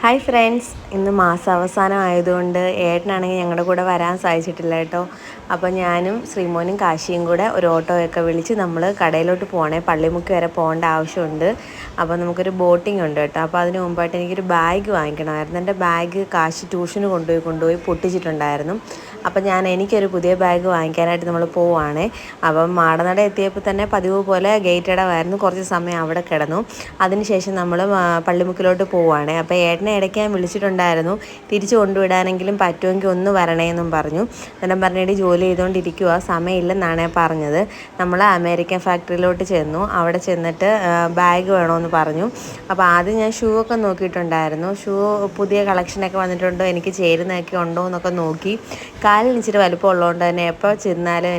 Hi friends, ഇന്ന് മാസാവസാനം ആയതുകൊണ്ട് ഏട്ടനാണെങ്കിൽ ഞങ്ങളുടെ കൂടെ വരാൻ സാധിച്ചിട്ടില്ല കേട്ടോ. അപ്പോൾ ഞാനും ശ്രീമോനും കാശിയും കൂടെ ഒരു ഓട്ടോയൊക്കെ വിളിച്ച് നമ്മൾ കടയിലോട്ട് പോകണേ, പള്ളിമുക്ക് വരെ പോകേണ്ട ആവശ്യമുണ്ട്. അപ്പോൾ നമുക്കൊരു ബോട്ടിംഗ് ഉണ്ട് കേട്ടോ. അപ്പോൾ അതിന് മുമ്പായിട്ട് എനിക്കൊരു ബാഗ് വാങ്ങിക്കണമായിരുന്നു. എൻ്റെ ബാഗ് കാശി ട്യൂഷന് കൊണ്ടുപോയി പൊട്ടിച്ചിട്ടുണ്ടായിരുന്നു. അപ്പം എനിക്കൊരു പുതിയ ബാഗ് വാങ്ങിക്കാനായിട്ട് നമ്മൾ പോവുകയാണേ. അപ്പം മാടനട എത്തിയപ്പോൾ തന്നെ പതിവ് പോലെ ഗേറ്റ് അടവായിരുന്നു. കുറച്ച് സമയം അവിടെ കിടന്നു. അതിനുശേഷം നമ്മൾ പള്ളിമുക്കിലോട്ട് പോവുകയാണേ. അപ്പോൾ ഏട്ടനെ ഇടയ്ക്ക് ഞാൻ വിളിച്ചിട്ടുണ്ടായിരുന്നു, തിരിച്ചു കൊണ്ടുവിടാനെങ്കിലും പറ്റുമെങ്കിൽ ഒന്ന് വരണേന്നും പറഞ്ഞു. അന്നേരം പറഞ്ഞിട്ട് ജോലി ചെയ്തുകൊണ്ടിരിക്കുക, സമയമില്ലെന്നാണ് പറഞ്ഞത്. നമ്മൾ അമേരിക്കൻ ഫാക്ടറിയിലോട്ട് ചെന്നു. അവിടെ ചെന്നിട്ട് ബാഗ് വേണമെന്ന് പറഞ്ഞു. അപ്പോൾ ആദ്യം ഞാൻ ഷൂ ഒക്കെ നോക്കിയിട്ടുണ്ടായിരുന്നു. ഷൂ പുതിയ കളക്ഷനൊക്കെ വന്നിട്ടുണ്ടോ, എനിക്ക് ചേരുന്നതൊക്കെ ഉണ്ടോ എന്നൊക്കെ നോക്കി. കാലിന് ഇച്ചിരി വലുപ്പം ഉള്ളതുകൊണ്ട് തന്നെ എപ്പോൾ ചെന്നാലും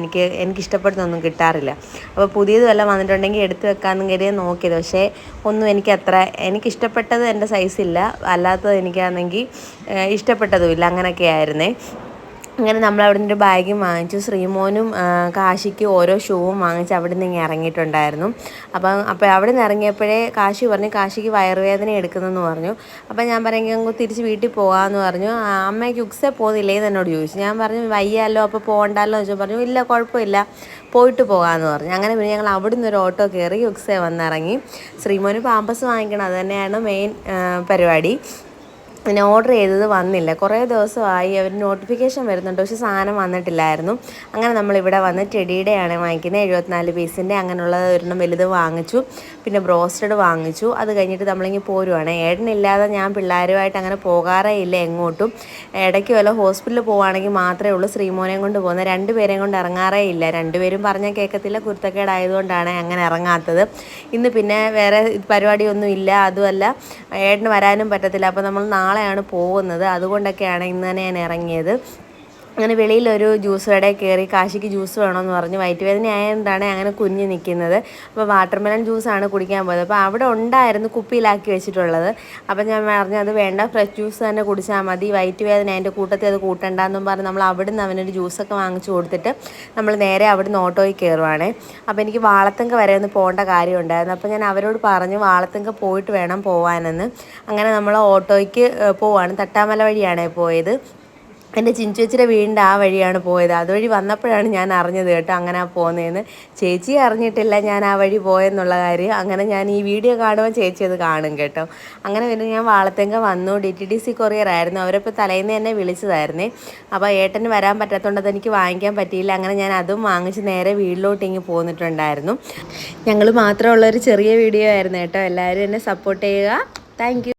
എനിക്കിഷ്ടപ്പെടുന്നൊന്നും കിട്ടാറില്ല. അപ്പോൾ പുതിയത് വല്ലതും വന്നിട്ടുണ്ടെങ്കിൽ എടുത്ത് വെക്കാമെന്ന് കരുതി നോക്കിയത്. പക്ഷേ ഒന്നും എനിക്കിഷ്ടപ്പെട്ടത് എൻ്റെ സൈസില്ല, അല്ലാത്തത് എനിക്കാണെങ്കിൽ ഇഷ്ടപ്പെട്ടതുമില്ല. അങ്ങനെയൊക്കെ ആയിരുന്നേ. അങ്ങനെ നമ്മൾ അവിടെ നിന്ന് ഒരു ബാഗും വാങ്ങിച്ചു. ശ്രീമോനും കാശിക്ക് ഓരോ ഷൂവും വാങ്ങിച്ച് അവിടെ നിന്ന് ഇറങ്ങിയിട്ടുണ്ടായിരുന്നു. അപ്പോൾ അവിടെ നിന്ന് ഇറങ്ങിയപ്പോഴേ കാശി പറഞ്ഞു കാശിക്ക് വയറുവേദന എടുക്കുന്നെന്ന് പറഞ്ഞു. അപ്പോൾ ഞാൻ പറഞ്ഞു തിരിച്ച് വീട്ടിൽ പോകാമെന്ന് പറഞ്ഞു. അമ്മയ്ക്ക് ഉക്സേ പോകുന്നില്ലേ എന്ന് എന്നോട് ചോദിച്ചു. ഞാൻ പറഞ്ഞു വയ്യാലോ, അപ്പോൾ പോകണ്ടല്ലോ എന്ന് പറഞ്ഞു. ഇല്ല കുഴപ്പമില്ല, പോയിട്ട് പോകാമെന്ന് പറഞ്ഞു. അങ്ങനെ പിന്നെ ഞങ്ങൾ അവിടെ നിന്ന് ഒരു ഓട്ടോ കയറി ഉക്സേ വന്നിറങ്ങി. ശ്രീമോന് പാമ്പസ് വാങ്ങിക്കണം, അത് തന്നെയാണ് മെയിൻ പരിപാടി. പിന്നെ ഓർഡർ ചെയ്തത് വന്നില്ല, കുറേ ദിവസമായി. അവർ നോട്ടിഫിക്കേഷൻ വരുന്നുണ്ട്, പക്ഷേ സാധനം വന്നിട്ടില്ലായിരുന്നു. അങ്ങനെ നമ്മളിവിടെ വന്ന് ടെഡിയുടെയാണ് വാങ്ങിക്കുന്നത്, 74 പീസിൻ്റെ. അങ്ങനെയുള്ള ഒരെണ്ണം വലുത് വാങ്ങിച്ചു. പിന്നെ ബ്രോസ്റ്റഡ് വാങ്ങിച്ചു. അത് കഴിഞ്ഞിട്ട് നമ്മളിങ്ങനെ പോരുവാണ്. ഏട്ടനില്ലാതെ ഞാൻ പിള്ളേരുമായിട്ട് അങ്ങനെ പോകാറേ ഇല്ല എങ്ങോട്ടും. ഇടയ്ക്ക് വല്ല ഹോസ്പിറ്റലിൽ പോവുകയാണെങ്കിൽ മാത്രമേ ഉള്ളൂ ശ്രീമോനെയും കൊണ്ട് പോകുന്നത്. രണ്ടുപേരെയും കൊണ്ട് ഇറങ്ങാറേ ഇല്ല. രണ്ടുപേരും പറഞ്ഞാൽ കേൾക്കത്തില്ല, കുരുത്തക്കേടായതുകൊണ്ടാണ് അങ്ങനെ ഇറങ്ങാത്തത്. ഇന്ന് പിന്നെ വേറെ പരിപാടിയൊന്നും ഇല്ല, അതുമല്ല ഏട്ടന് വരാനും പറ്റത്തില്ല. അപ്പോൾ നമ്മൾ നാളെയാണ് പോകുന്നത്, അതുകൊണ്ടൊക്കെയാണ് ഇന്ന് തന്നെ ഞാൻ ഇറങ്ങിയത്. അങ്ങനെ വെളിയിലൊരു ജ്യൂസ് കടയിൽ കയറി. കാശിക്ക് ജ്യൂസ് വേണമെന്ന് പറഞ്ഞു. വയറ്റുവേദന ആയതുകൊണ്ടാണ് അങ്ങനെ കുഞ്ഞ് നിൽക്കുന്നത്. അപ്പോൾ വാട്ടർമെലൺ ജ്യൂസാണ് കുടിക്കാൻ പോയത്. അപ്പോൾ അവിടെ ഉണ്ടായിരുന്നു കുപ്പിയിലാക്കി വെച്ചിട്ടുള്ളത്. അപ്പോൾ ഞാൻ പറഞ്ഞു അത് വേണ്ട, ഫ്രഷ് ജ്യൂസ് തന്നെ കുടിച്ചാൽ മതി, വയറ്റുവേദന അതിൻ്റെ കൂട്ടത്തിൽ അത് കൂട്ടണ്ടെന്നും പറഞ്ഞ് നമ്മൾ അവിടെ നിന്ന് അവനൊരു ജ്യൂസൊക്കെ വാങ്ങിച്ചു കൊടുത്തിട്ട് നമ്മൾ നേരെ അവിടെ നിന്ന് ഓട്ടോയിൽ കയറുവാണേ. അപ്പോൾ എനിക്ക് വാളത്തങ്ക വരെ ഒന്ന് പോകേണ്ട കാര്യമുണ്ടായിരുന്നു. അപ്പോൾ ഞാൻ അവരോട് പറഞ്ഞു വാളത്തങ്ക പോയിട്ട് വേണം പോകാനെന്ന്. അങ്ങനെ നമ്മൾ ഓട്ടോയ്ക്ക് പോവാണ്. തട്ടാമല വഴിയാണ് പോയത്. എൻ്റെ ചിഞ്ചുവച്ചിയുടെ വീടിൻ്റെ ആ വഴിയാണ് പോയത്. അതുവഴി വന്നപ്പോഴാണ് ഞാൻ അറിഞ്ഞത് കേട്ടോ അങ്ങനെ പോകുന്നതെന്ന്. ചേച്ചി അറിഞ്ഞിട്ടില്ല ഞാൻ ആ വഴി പോയെന്നുള്ള കാര്യം. അങ്ങനെ ഞാൻ ഈ വീഡിയോ കാണുമ്പോൾ ചേച്ചി അത് കാണും കേട്ടോ. അങ്ങനെ പിന്നെ ഞാൻ വാളത്തെങ്ക വന്നു. DTDC കൊറിയർ ആയിരുന്നു, അവരിപ്പോൾ തലേന്ന് തന്നെ വിളിച്ചതായിരുന്നേ. അപ്പോൾ ഏട്ടന് വരാൻ പറ്റാത്തതുകൊണ്ട് അതെനിക്ക് വാങ്ങിക്കാൻ പറ്റിയില്ല. അങ്ങനെ ഞാൻ അതും വാങ്ങിച്ച് നേരെ വീട്ടിലോട്ട് ഇങ്ങ് പോന്നിട്ടുണ്ടായിരുന്നു. ഞങ്ങൾ മാത്രമുള്ളൊരു ചെറിയ വീഡിയോ ആയിരുന്നു കേട്ടോ. എല്ലാവരും എന്നെ സപ്പോർട്ട് ചെയ്യുക. Thank you.